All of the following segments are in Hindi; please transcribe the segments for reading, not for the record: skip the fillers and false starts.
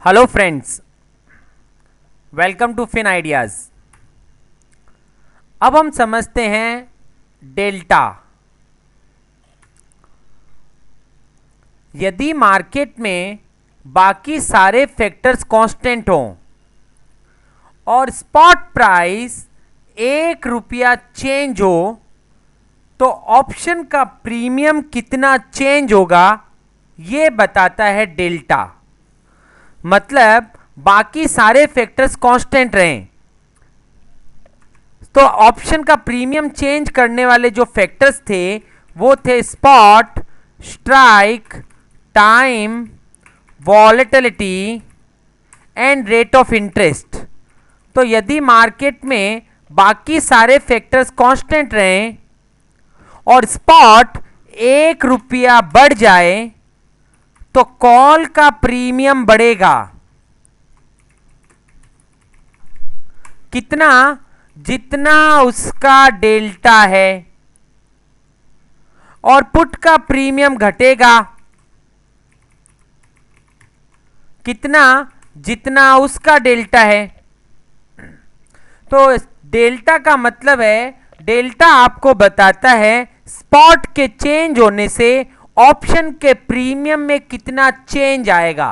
Hello friends, welcome to Fin Ideas. अब हम समझते हैं डेल्टा। यदि मार्केट में बाकी सारे फैक्टर्स कांस्टेंट हों और स्पॉट प्राइस ₹1 चेंज हो तो ऑप्शन का प्रीमियम कितना चेंज होगा ये बताता है डेल्टा। मतलब बाकी सारे फैक्टर्स कांस्टेंट रहें तो ऑप्शन का प्रीमियम चेंज करने वाले जो फैक्टर्स थे वो थे spot, strike, time, volatility and rate of interest. तो यदि मार्केट में बाकी सारे फैक्टर्स कांस्टेंट रहें और स्पॉट ₹1 बढ़ जाए तो कॉल का प्रीमियम बढ़ेगा कितना? जितना उसका डेल्टा है। और पुट का प्रीमियम घटेगा कितना? जितना उसका डेल्टा है। तो डेल्टा का मतलब है, डेल्टा आपको बताता है स्पॉट के चेंज होने से ऑप्शन के प्रीमियम में कितना चेंज आएगा।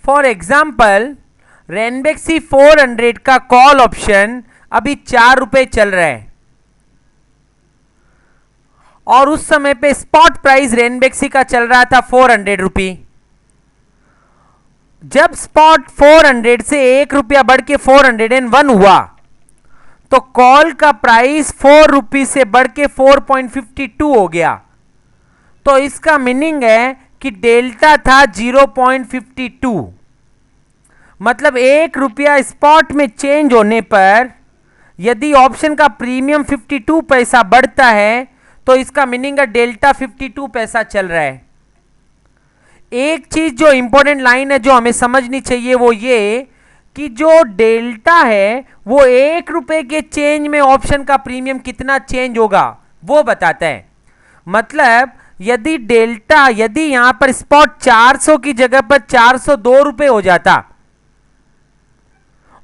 फॉर एग्जाम्पल, रेनबेक्सी 400 का कॉल ऑप्शन अभी ₹4 चल रहा है और उस समय पे स्पॉट प्राइस रेनबेक्सी का चल रहा था ₹400। जब स्पॉट 400 से ₹1 बढ़ के 401 हुआ तो कॉल का प्राइस ₹4 से बढ़ के 4.52 हो गया। तो इसका मीनिंग है कि डेल्टा था 0.52। मतलब ₹1 स्पॉट में चेंज होने पर यदि ऑप्शन का प्रीमियम 52 पैसा बढ़ता है तो इसका मीनिंग है डेल्टा 52 पैसा चल रहा है। एक चीज जो इंपॉर्टेंट लाइन है जो हमें समझनी चाहिए वो ये कि जो डेल्टा है वो ₹1 के चेंज में ऑप्शन का प्रीमियम कितना चेंज होगा वो बताता है। मतलब यदि डेल्टा, यदि यहां पर स्पॉट 400 की जगह पर ₹402 हो जाता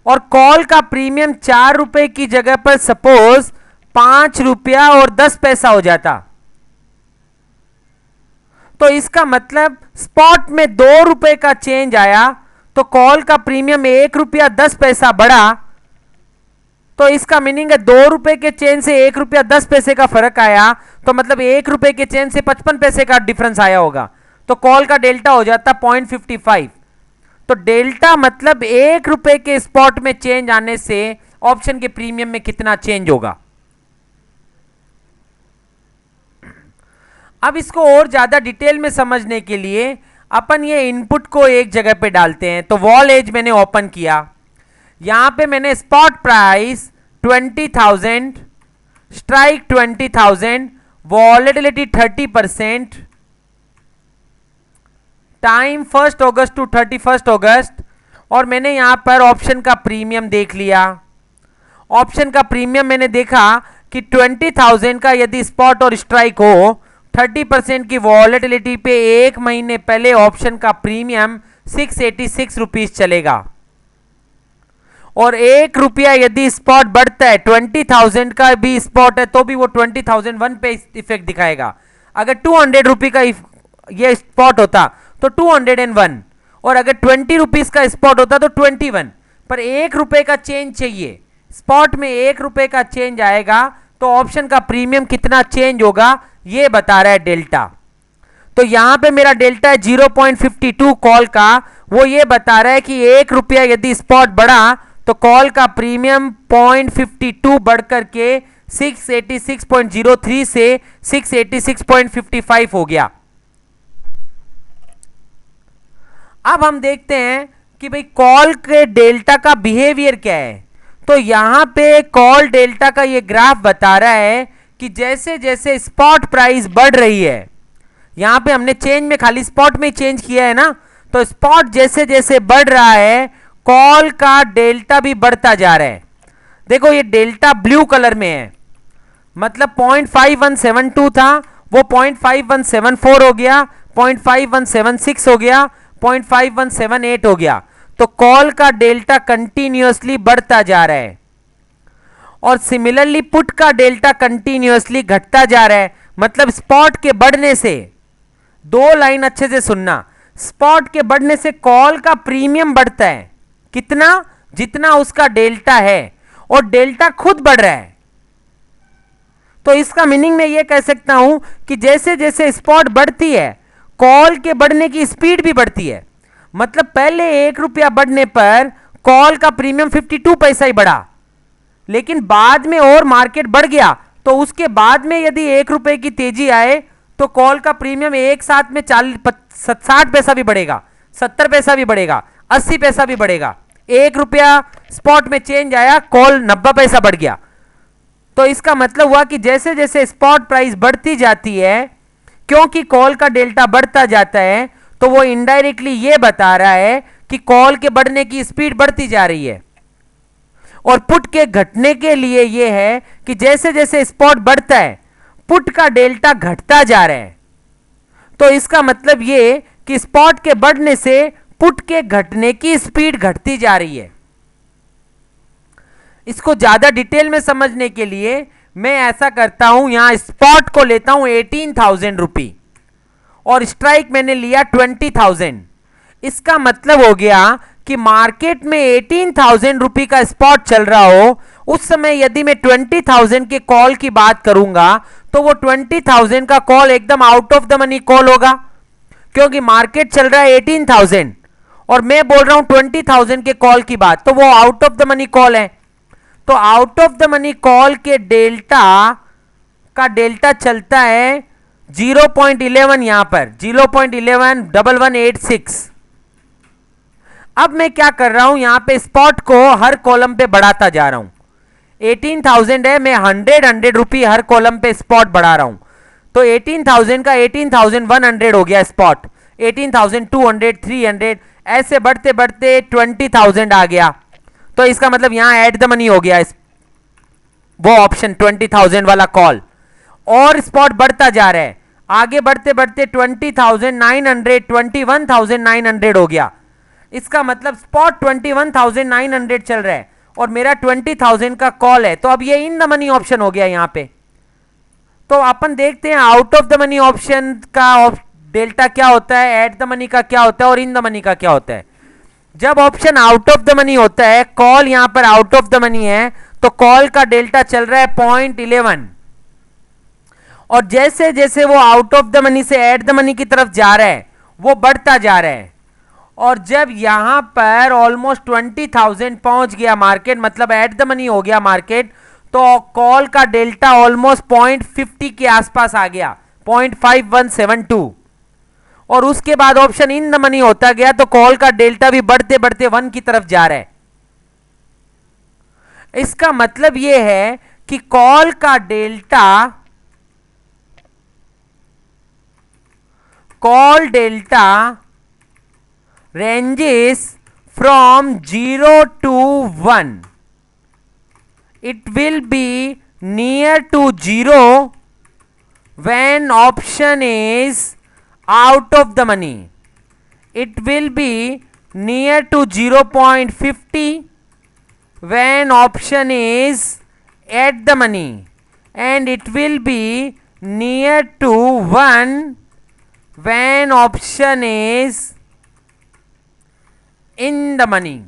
और कॉल का प्रीमियम ₹4 की जगह पर सपोज ₹5.10 हो जाता तो इसका मतलब स्पॉट में ₹2 का चेंज आया तो कॉल का प्रीमियम ₹1.10 बढ़ा। तो इसका मीनिंग है ₹2 के चेंज से ₹1.10 का फर्क आया तो मतलब ₹1 के चेंज से 55 पैसे का डिफरेंस आया होगा। तो कॉल का डेल्टा हो जाता 0.55। तो डेल्टा मतलब ₹1 के स्पॉट में चेंज आने से ऑप्शन के प्रीमियम में कितना चेंज होगा। अब इसको और ज्यादा डिटेल में समझने के लिए अपन ये इनपुट को एक जगह पे डालते हैं। तो वॉल एज मैंने ओपन किया, यहां पे मैंने spot price 20,000, strike 20,000, volatility 30%, time 1 अगस्त टू 31 अगस्त और मैंने यहां पर ऑप्शन का प्रीमियम देख लिया। ऑप्शन का प्रीमियम मैंने देखा कि 20,000 का यदि स्पॉट और स्ट्राइक हो, 30% की वॉलेटिलिटी पे एक महीने पहले ऑप्शन का प्रीमियम ₹686 चलेगा। और ₹1 यदि स्पॉट बढ़ता है, 20,000 का भी स्पॉट है तो भी वो 20,001 पे इफेक्ट दिखाएगा। अगर ₹200 का ये स्पॉट होता तो 201 और अगर ₹20 का स्पॉट होता तो 21। पर ₹1 का चेंज चाहिए, स्पॉट में ₹1 का चेंज आएगा तो ऑप्शन का प्रीमियम कितना चेंज होगा ये बता रहा है डेल्टा। तो यहां पे मेरा डेल्टा है 0.52 कॉल का, वो ये बता रहा है कि ₹1 यदि स्पॉट बढ़ा तो कॉल का प्रीमियम 0.52 बढ़कर के 686.03 से 686.55 हो गया। अब हम देखते हैं कि भाई कॉल के डेल्टा का बिहेवियर क्या है। तो यहां पे कॉल डेल्टा का ये ग्राफ बता रहा है कि जैसे जैसे स्पॉट प्राइस बढ़ रही है, यहां पे हमने चेंज में खाली स्पॉट में चेंज किया है ना, तो स्पॉट जैसे जैसे बढ़ रहा है कॉल का डेल्टा भी बढ़ता जा रहा है। देखो ये डेल्टा ब्लू कलर में है, मतलब 0.5172 था वो 0.5174 हो गया, 0.5176 हो गया, 0.5178 हो गया। तो कॉल का डेल्टा कंटिन्यूअसली बढ़ता जा रहा है और सिमिलरली पुट का डेल्टा कंटिन्यूअसली घटता जा रहा है। मतलब स्पॉट के बढ़ने से, दो लाइन अच्छे से सुनना, स्पॉट के बढ़ने से कॉल का प्रीमियम बढ़ता है कितना, जितना उसका डेल्टा है, और डेल्टा खुद बढ़ रहा है। तो इसका मीनिंग मैं ये कह सकता हूं कि जैसे जैसे स्पॉट बढ़ती है कॉल के बढ़ने की स्पीड भी बढ़ती है। मतलब पहले 1 रुपया बढ़ने पर कॉल का प्रीमियम 52 पैसा ही बढ़ा, लेकिन बाद में और मार्केट बढ़ गया तो उसके बाद में यदि 1 रुपए की तेजी आए तो कॉल का प्रीमियम एक साथ में 60 पैसा भी बढ़ेगा, 70 पैसा भी बढ़ेगा, 80 पैसा भी बढ़ेगा। 1 रुपया स्पॉट में चेंज आया, कॉल 90 पैसा बढ़ गया। तो इसका मतलब हुआ कि जैसे जैसे स्पॉट प्राइस बढ़ती जाती है, क्योंकि कॉल का डेल्टा बढ़ता जाता है, तो वो इनडायरेक्टली ये बता रहा है कि कॉल के बढ़ने की स्पीड बढ़ती जा रही है। और पुट के घटने के लिए ये है कि जैसे जैसे स्पॉट बढ़ता है पुट का डेल्टा घटता जा रहा है। तो इसका मतलब ये कि स्पॉट के बढ़ने से पुट के घटने की स्पीड घटती जा रही है। इसको ज्यादा डिटेल में समझने के लिए मैं ऐसा करता हूं, यहां स्पॉट को लेता हूं 18,000 रुपी और स्ट्राइक मैंने लिया 20,000। इसका मतलब हो गया कि मार्केट में 18,000 रुपी का स्पॉट चल रहा हो, उस समय यदि मैं 20,000 के कॉल की बात करूंगा तो वो 20,000 का कॉल एकदम out of the money call होगा, क्योंकि मार्केट चल रहा है 18,000 और मैं बोल रहा हूं 20,000 के कॉल की बात, तो वो out of the money call है। तो out of the money call के डेल्टा का डेल्टा चलता है 0.11, यहां पर 0.111186। अब मैं क्या कर रहा हूं, यहां पे स्पॉट को हर कॉलम पे बढ़ाता जा रहा हूं। 18,000 है, मैं 100 रुपी हर कॉलम पे स्पॉट बढ़ा रहा हूं। तो 18,000 का 18,100 हो गया स्पॉट, 18,200, 300, ऐसे बढ़ते बढ़ते 20,000 आ गया। तो इसका मतलब यहां एट द मनी हो गया वो ऑप्शन 20,000 वाला कॉल, और स्पॉट बढ़ता जा रहा है। आगे बढ़ते बढ़ते 20,900, 21,900 हो गया। इसका मतलब स्पॉट 21,900 चल रहा है और मेरा 20,000 का कॉल है। तो अब ये इन द मनी ऑप्शन हो गया यहां पे। तो अपन देखते हैं out of the money option का डेल्टा क्या होता है, एट द मनी का क्या होता है और इन द मनी का क्या होता है। जब option out of the money होता है, कॉल यहां पर आउट ऑफ द मनी है, तो कॉल का डेल्टा चल रहा है 0.11, और जैसे जैसे वो आउट ऑफ द मनी से एट द मनी की तरफ जा रहा है वो बढ़ता जा रहा है। और जब यहां पर ऑलमोस्ट 20,000 पहुंच गया मार्केट, मतलब एट द मनी हो गया मार्केट, तो कॉल का डेल्टा ऑलमोस्ट 0.50 के आसपास आ गया, 0.5172। और उसके बाद ऑप्शन इन द मनी होता गया तो कॉल का डेल्टा भी बढ़ते बढ़ते 1 की तरफ जा रहा है। इसका मतलब यह है कि कॉल का delta, call delta ranges from 0 to 1. It will be near to 0 when option is out of the money. It will be near to 0.50 when option is at the money, and it will be near to 1 when option is in the money.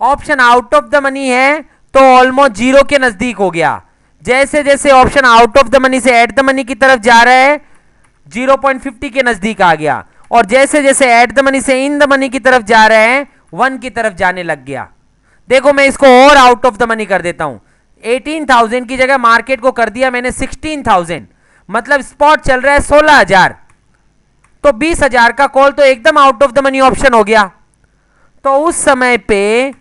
Option out of the money है तो ऑलमोस्ट 0 के नजदीक हो गया। जैसे जैसे option out of the money से एट द मनी की तरफ जा रहा है 0.50 के नजदीक आ गया, और जैसे जैसे एट द मनी से इन द मनी की तरफ जा रहे हैं 1 की तरफ जाने लग गया। देखो मैं इसको और आउट ऑफ द मनी कर देता हूं। 18,000 की जगह मार्केट को कर दिया मैंने 16,000, मतलब स्पॉट चल रहा है 16,000, तो 20,000 का कॉल तो एकदम out of the money option हो गया। तो उस समय पे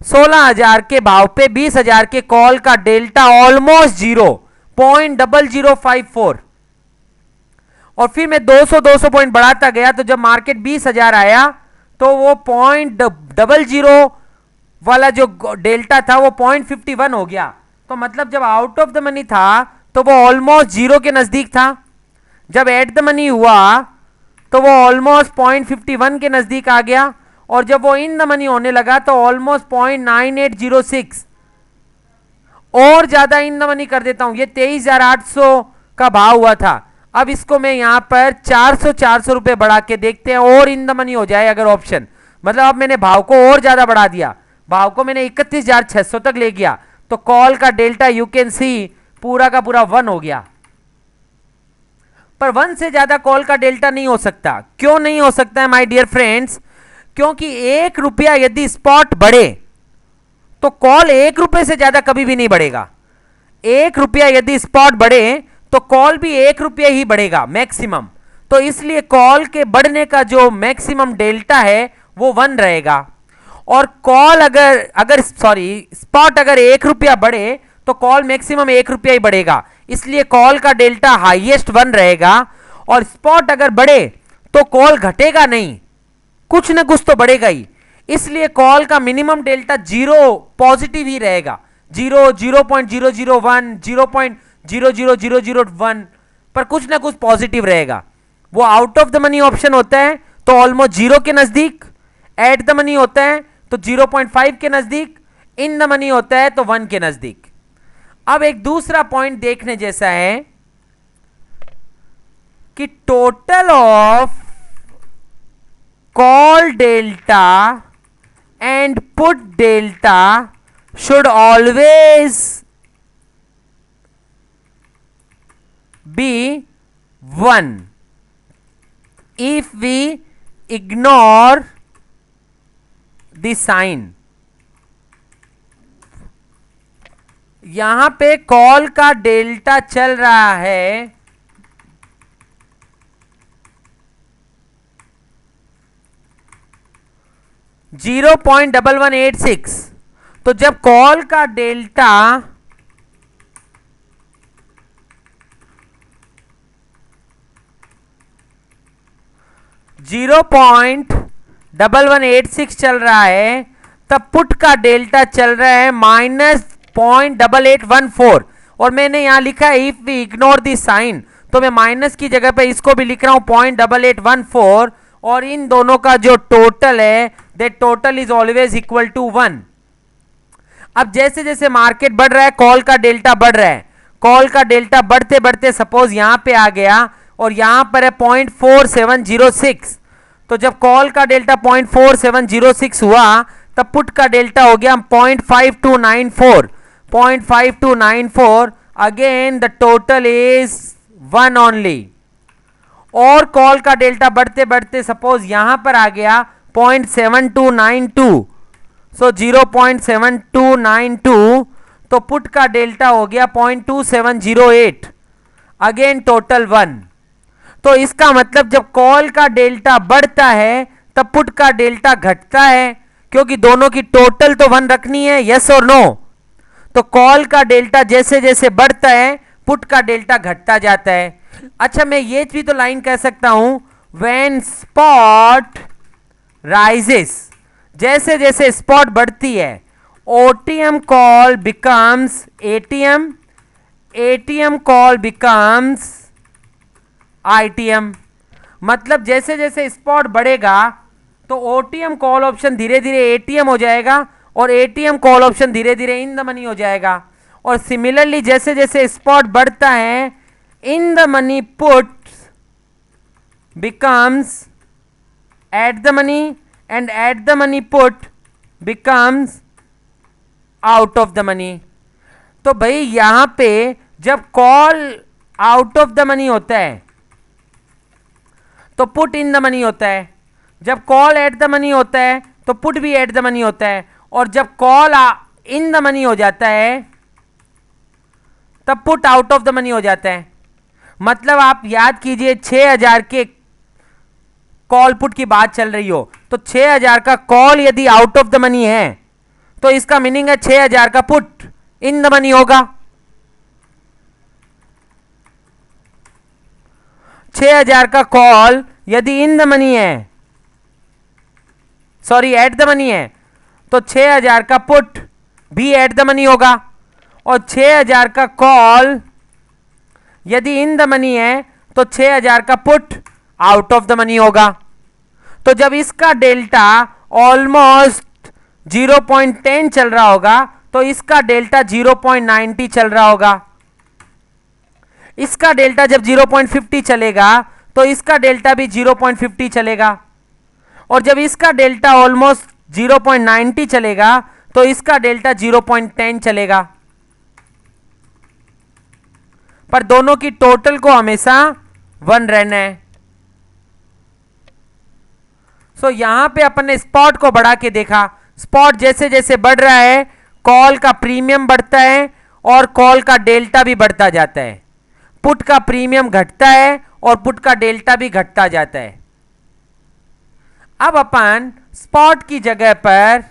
16,000 के भाव पे 20,000 के कॉल का डेल्टा ऑलमोस्ट 0.0054, और फिर मैं 200 पॉइंट बढ़ाता गया, तो जब मार्केट 20,000 आया तो वो 0.00 वाला जो डेल्टा था वो 0.51 हो गया। तो मतलब जब आउट ऑफ द मनी था तो वो ऑलमोस्ट जीरो के नजदीक था। जब एट द मनी हुआ तो वो ऑलमोस्ट 0.51 के नजदीक आ गया, और जब वो इन द मनी होने लगा तो ऑलमोस्ट 0.9806, और ज्यादा इन द मनी कर देता हूं। ये 23,800 का भाव हुआ था। अब इसको मैं यहां पर 400 रुपए बढ़ा के देखते हैं और इन द मनी हो जाए अगर ऑप्शन, मतलब अब मैंने भाव को और ज्यादा बढ़ा दिया, भाव को मैंने 31,600 तक ले गया, तो कॉल का डेल्टा यू कैन सी पूरा का पूरा 1 हो गया। पर 1 से ज्यादा कॉल का डेल्टा नहीं हो सकता। क्यों नहीं हो सकता है माय डियर फ्रेंड्स? क्योंकि 1 रुपया यदि स्पॉट बढ़े तो कॉल 1 रुपए से ज्यादा कभी भी नहीं बढ़ेगा। 1 रुपया यदि स्पॉट बढ़े तो कॉल भी 1 रुपया ही बढ़ेगा मैक्सिमम। तो इसलिए कॉल के बढ़ने का जो मैक्सिमम डेल्टा है वो 1 रहेगा। और कॉल अगर स्पॉट अगर 1 रुपया बढ़े तो कॉल मैक्सिमम 1 रुपया ही बढ़ेगा, इसलिए कॉल का डेल्टा हाईएस्ट 1 रहेगा। और स्पॉट अगर बढ़े तो कॉल घटेगा नहीं, कुछ ना कुछ तो बढ़ेगा ही, इसलिए कॉल का मिनिमम डेल्टा 0 पॉजिटिव ही रहेगा। 0, 0.001, 0.00001, पर कुछ ना कुछ पॉजिटिव रहेगा। वो out of the money option होता है तो ऑलमोस्ट 0 के नजदीक, एट द मनी होता है तो 0.5 के नजदीक, इन द मनी होता है तो 1 के नजदीक। अब एक दूसरा पॉइंट देखने जैसा है कि total of call delta and put delta should always be 1 if we ignore the sign। यहां पे कॉल का डेल्टा चल रहा है 0.1186, तो जब कॉल का डेल्टा 0.1186 चल रहा है, तब पुट का डेल्टा चल रहा है -0.8814। और मैंने यहां लिखा है if we ignore the sign, तो मैं माइनस की जगह पे इसको भी लिख रहा हूं 0.8814, और इन दोनों का जो टोटल है that total is always equal to 1। अब जैसे जैसे मार्केट बढ़ रहा है कॉल का डेल्टा बढ़ रहा है, कॉल का डेल्टा बढ़ते बढ़ते सपोज यहां पे आ गया और यहां पर है 0.4706, तो जब कॉल का डेल्टा 0.4706 हुआ तब पुट का डेल्टा हो गया 0.5294, 0.5294, again the total is 1 only. और कॉल का डेल्टा बढ़ते बढ़ते सपोज यहां पर आ गया 0.7292, सो 0.7292, तो पुट का डेल्टा हो गया 0.2708, अगेन टोटल 1। तो इसका मतलब जब कॉल का डेल्टा बढ़ता है तब पुट का डेल्टा घटता है, क्योंकि दोनों की टोटल तो 1 रखनी है, यस और नो। तो कॉल का डेल्टा जैसे जैसे बढ़ता है पुट का डेल्टा घटता जाता है। अच्छा, मैं ये भी तो लाइन कह सकता हूं व्हेन स्पॉट राइजेस, जैसे जैसे स्पॉट बढ़ती है OTM call becomes ATM, ATM call becomes ITM. मतलब जैसे जैसे स्पॉट बढ़ेगा तो ओटीएम कॉल ऑप्शन धीरे धीरे एटीएम हो जाएगा और एटीएम कॉल ऑप्शन धीरे धीरे इन द मनी हो जाएगा। और सिमिलरली जैसे जैसे स्पॉट बढ़ता है इन the money put becomes eight the money and eight the money put becomes out of the money. तो भाई यहां पे जब call out of the money होता है तो पुट इन द मनी होता है, जब कॉल एट द मनी होता है तो पुट भी एट द मनी होता है, और जब कॉल इन द मनी हो जाता है तब put out of the money हो जाता है। मतलब आप याद कीजिए 6000 के कॉल पुट की बात चल रही हो, तो 6000 का कॉल यदि आउट ऑफ द मनी है तो इसका मीनिंग है 6000 का पुट इन द मनी होगा। 6000 का कॉल यदि इन द मनी है, सॉरी एट द मनी है, तो 6000 का पुट भी एट द मनी होगा, और 6000 का कॉल यदि इन द मनी है तो 6000 का put out of the money होगा। तो जब इसका डेल्टा ऑलमोस्ट 0.10 चल रहा होगा तो इसका डेल्टा 0.90 चल रहा होगा। इसका डेल्टा जब 0.50 चलेगा तो इसका डेल्टा भी 0.50 चलेगा। और जब इसका डेल्टा ऑलमोस्ट 0.90 चलेगा तो इसका डेल्टा 0.10 चलेगा। पर दोनों की टोटल को हमेशा 1 रहना है। सो यहां पे अपन ने स्पॉट को बढ़ा के देखा। स्पॉट जैसे जैसे बढ़ रहा है कॉल का प्रीमियम बढ़ता है और कॉल का डेल्टा भी बढ़ता जाता है। पुट का प्रीमियम घटता है और पुट का डेल्टा भी घटता जाता है। अब अपन स्पॉट की जगह पर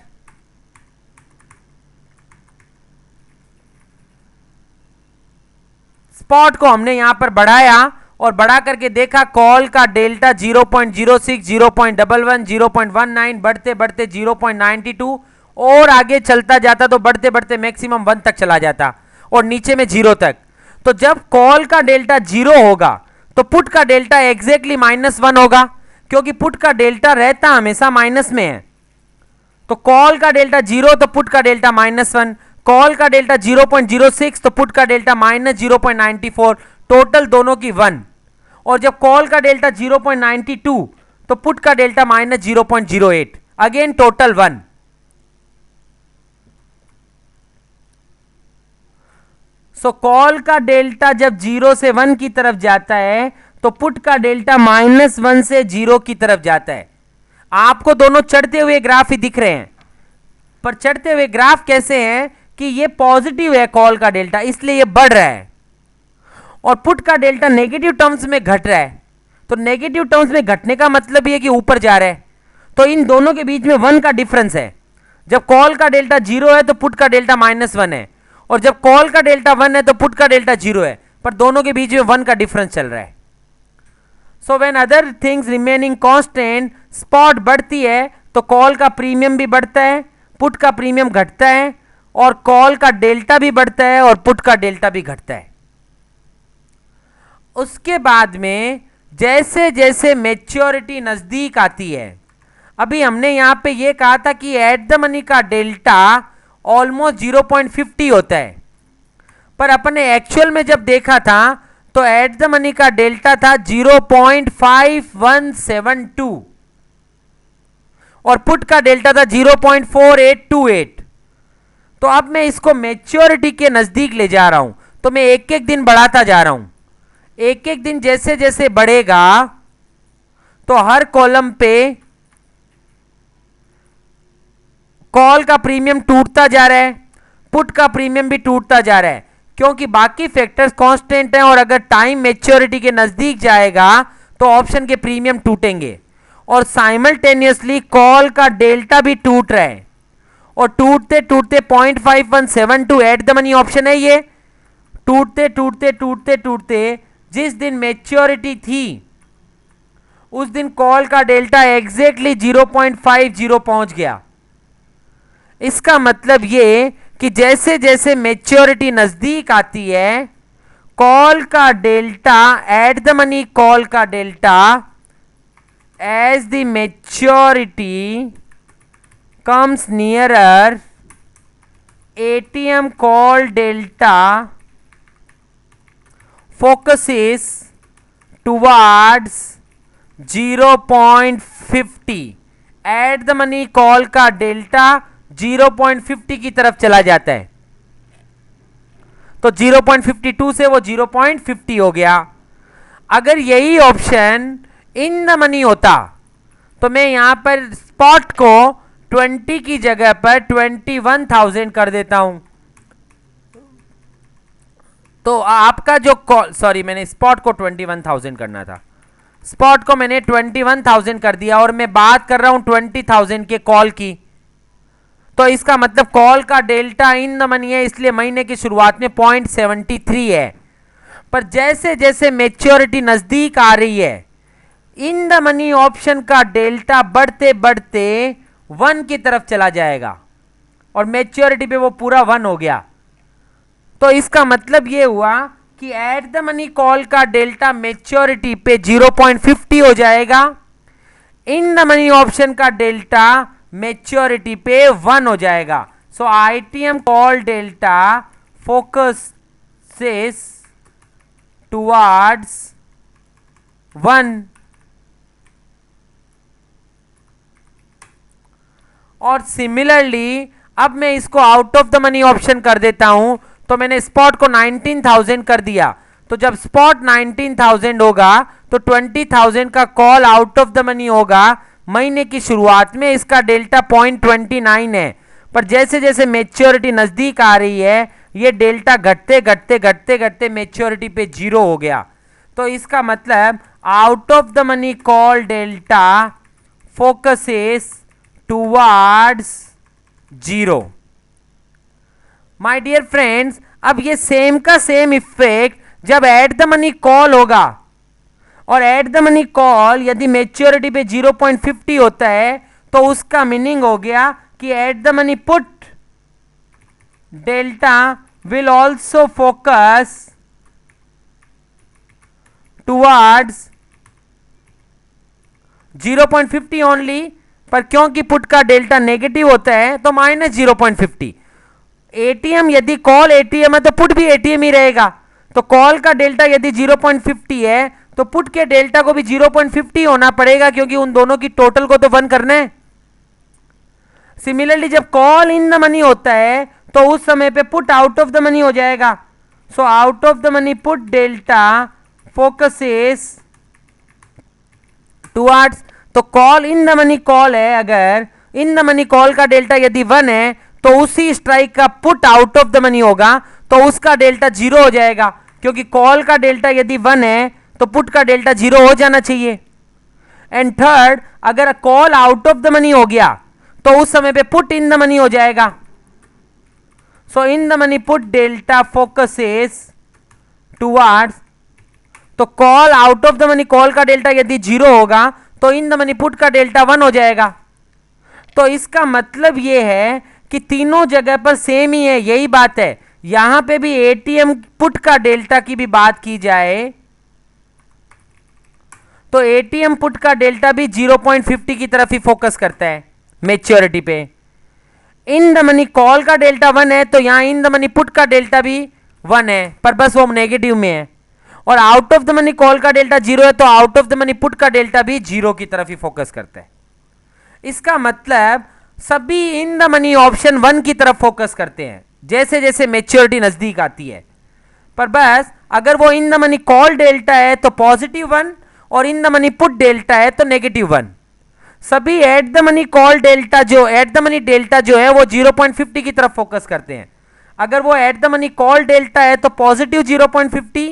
स्पॉट को हमने यहां पर बढ़ाया और बढ़ा करके देखा कॉल का डेल्टा 0.06, 0.11, 0.19 बढ़ते बढ़ते 0.92 और आगे चलता जाता तो बढ़ते बढ़ते मैक्सिमम 1 तक चला जाता और नीचे में 0 तक। तो जब कॉल का डेल्टा 0 होगा तो पुट का डेल्टा एग्जैक्टली -1 होगा, क्योंकि पुट का डेल्टा रहता हमेशा माइनस में है। तो कॉल का डेल्टा 0 तो पुट का डेल्टा -1, कॉल का डेल्टा 0.06 तो पुट का डेल्टा -0.94, टोटल दोनों की 1। और जब कॉल का डेल्टा 0.92 तो पुट का डेल्टा -0.08, अगेन टोटल 1। सो कॉल का डेल्टा जब 0 से 1 की तरफ जाता है तो पुट का डेल्टा -1 से 0 की तरफ जाता है। आपको दोनों चढ़ते हुए ग्राफ ही दिख रहे हैं, पर चढ़ते हुए ग्राफ कैसे हैं कि ये पॉजिटिव है कॉल का डेल्टा, इसलिए ये बढ़ रहा है, और पुट का डेल्टा नेगेटिव टर्म्स में घट रहा है। तो नेगेटिव टर्म्स में घटने का मतलब ये कि ऊपर जा रहा है। तो इन दोनों के बीच में 1 का डिफरेंस है। जब कॉल का डेल्टा 0 है तो पुट का डेल्टा -1 है, और जब कॉल का डेल्टा 1 है तो पुट का डेल्टा 0 है, पर दोनों के बीच में 1 का डिफरेंस चल रहा है। So when other things remaining constant, spot बढ़ती है तो कॉल का प्रीमियम भी बढ़ता है, पुट का प्रीमियम घटता है, और कॉल का डेल्टा भी बढ़ता है और पुट का डेल्टा भी घटता है। उसके बाद में जैसे जैसे मैच्योरिटी नजदीक आती है, अभी हमने यहां पे ये कहा था कि एट द मनी का डेल्टा ऑलमोस्ट 0.50 होता है, पर अपने एक्चुअल में जब देखा था तो एट द मनी का डेल्टा था 0.5172 और पुट का डेल्टा था 0.4828। तो अब मैं इसको मैच्योरिटी के नजदीक ले जा रहा हूं, तो मैं एक एक दिन बढ़ाता जा रहा हूं। एक एक दिन जैसे जैसे बढ़ेगा तो हर कॉलम पे कॉल का प्रीमियम टूटता जा रहा है, पुट का प्रीमियम भी टूटता जा रहा है, क्योंकि बाकी फैक्टर्स कांस्टेंट हैं। और अगर टाइम मैच्योरिटी के नजदीक जाएगा तो ऑप्शन के प्रीमियम टूटेंगे, और साइमल्टेनियसली कॉल का डेल्टा भी टूट रहा है, और टूटते टूटते 0.5172 एट द मनी ऑप्शन है ये, टूटते टूटते टूटते टूटते जिस दिन मैच्योरिटी थी उस दिन कॉल का डेल्टा एग्जैक्टली 0.50 पहुंच गया। इसका मतलब ये कि जैसे जैसे मैच्योरिटी नजदीक आती है कॉल का delta at the money, call का delta as the maturity comes nearer, ATM call delta focuses towards 0.50। At the money call का डेल्टा 0.50 की तरफ चला जाता है, तो 0.52 से वो 0.50 हो गया। अगर यही ऑप्शन इन द मनी होता तो मैं यहां पर स्पॉट को 20 की जगह पर 21,000 कर देता हूं। तो आपका जो कॉल, सॉरी मैंने स्पॉट को 21,000 करना था, स्पॉट को मैंने 21,000 कर दिया, और मैं बात कर रहा हूं 20,000 के कॉल की। तो इसका मतलब कॉल का डेल्टा इन द मनी है, इसलिए महीने की शुरुआत में 0.73 है, पर जैसे जैसे मैच्योरिटी नजदीक आ रही है इन द मनी ऑप्शन का डेल्टा बढ़ते बढ़ते 1 की तरफ चला जाएगा, और मैच्योरिटी पे वो पूरा 1 हो गया। तो इसका मतलब ये हुआ कि एट द मनी कॉल का डेल्टा मेच्योरिटी पे 0.50 हो जाएगा, इन द मनी ऑप्शन का डेल्टा मेच्योरिटी पे 1 हो जाएगा। So ITM call delta focuses towards 1। और सिमिलरली अब मैं इसको out of the money option कर देता हूं, तो मैंने स्पॉट को 19,000 कर दिया, तो जब स्पॉट 19,000 होगा तो 20,000 का call out of the money होगा। महीने की शुरुआत में इसका डेल्टा 0.29 है, पर जैसे जैसे मेच्योरिटी नजदीक आ रही है ये डेल्टा घटते घटते घटते घटते मेच्योरिटी पे 0 हो गया। तो इसका मतलब out of the money call delta focuses towards 0। My dear friends, अब ये सेम का सेम इफेक्ट जब एट द मनी कॉल होगा, और एट द मनी कॉल यदि मेच्योरिटी पे 0.50 होता है तो उसका मीनिंग हो गया कि at the money put delta will also focus towards 0.50 only, पर क्योंकि पुट का डेल्टा नेगेटिव होता है तो -0.50। एटीएम यदि कॉल एटीएम है तो पुट भी एटीएम ही रहेगा, तो कॉल का डेल्टा यदि 0.50 है तो पुट के डेल्टा को भी 0.50 होना पड़ेगा, क्योंकि उन दोनों की टोटल को तो 1 करना है। सिमिलरली जब कॉल इन द मनी होता है तो उस समय पे put out of the money हो जाएगा। So out of the money put delta focuses towards, तो call in the money call है, अगर इन द मनी कॉल का डेल्टा यदि 1 है तो उसी स्ट्राइक का put out of the money होगा तो उसका डेल्टा 0 हो जाएगा, क्योंकि कॉल का डेल्टा यदि 1 है तो पुट का डेल्टा 0 हो जाना चाहिए। एंड थर्ड, अगर call out of the money हो गया तो उस समय पे पुट इन द मनी हो जाएगा। So in the money put delta focuses towards, तो call out of the money call का डेल्टा यदि 0 होगा तो इन द मनी पुट का डेल्टा 1 हो जाएगा। तो इसका मतलब यह है कि तीनों जगह पर सेम ही है, यही बात है। यहां पे भी एटीएम पुट का डेल्टा की भी बात की जाए तो एटीएम पुट का डेल्टा भी 0.50 की तरफ ही फोकस करता है मेच्योरिटी पे। इन द मनी कॉल का डेल्टा 1 है तो यहां इन द मनी पुट का डेल्टा भी 1 है, पर बस वो नेगेटिव में है। और out of the money call का डेल्टा 0 है तो out of the money put का डेल्टा भी 0 की तरफ ही फोकस करता है। इसका मतलब सभी इन द मनी ऑप्शन 1 की तरफ फोकस करते हैं जैसे जैसे मेच्योरिटी नजदीक आती है, पर बस अगर वो इन द मनी कॉल डेल्टा है तो +1 और इन द मनी पुट डेल्टा है तो -1। सभी eight the money call delta जो एट द मनी डेल्टा जो है वो 0.50 की तरफ फोकस करते हैं। अगर वो eight the money call delta है तो +0.50,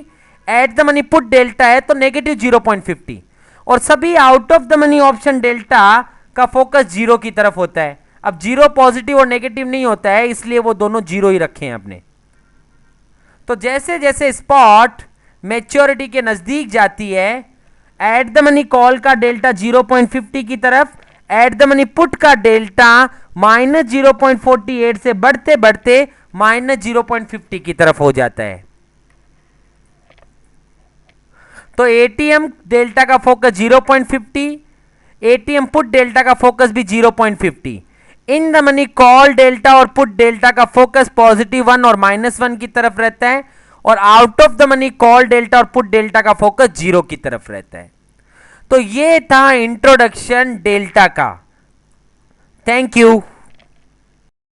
at the money put delta है तो -0.50, और सभी out of the money option delta का फोकस 0 की तरफ होता है। अब 0 पॉजिटिव और नेगेटिव नहीं होता है, इसलिए वो दोनों 0 ही रखे हैं अपने। तो जैसे जैसे स्पॉट मेच्योरिटी के नजदीक जाती है, एट द मनी कॉल का डेल्टा 0.50 की तरफ, एट द मनी पुट का डेल्टा -0.48 से बढ़ते बढ़ते -0.50 की तरफ हो जाता है। तो एटीएम डेल्टा का फोकस 0.50, एटीएम पुट डेल्टा का फोकस भी 0.50। इन द मनी कॉल डेल्टा और पुट डेल्टा का फोकस +1 और -1 की तरफ रहता है, और out of the money call delta और पुट डेल्टा का फोकस 0 की तरफ रहता है। तो ये था इंट्रोडक्शन डेल्टा का। Thank you.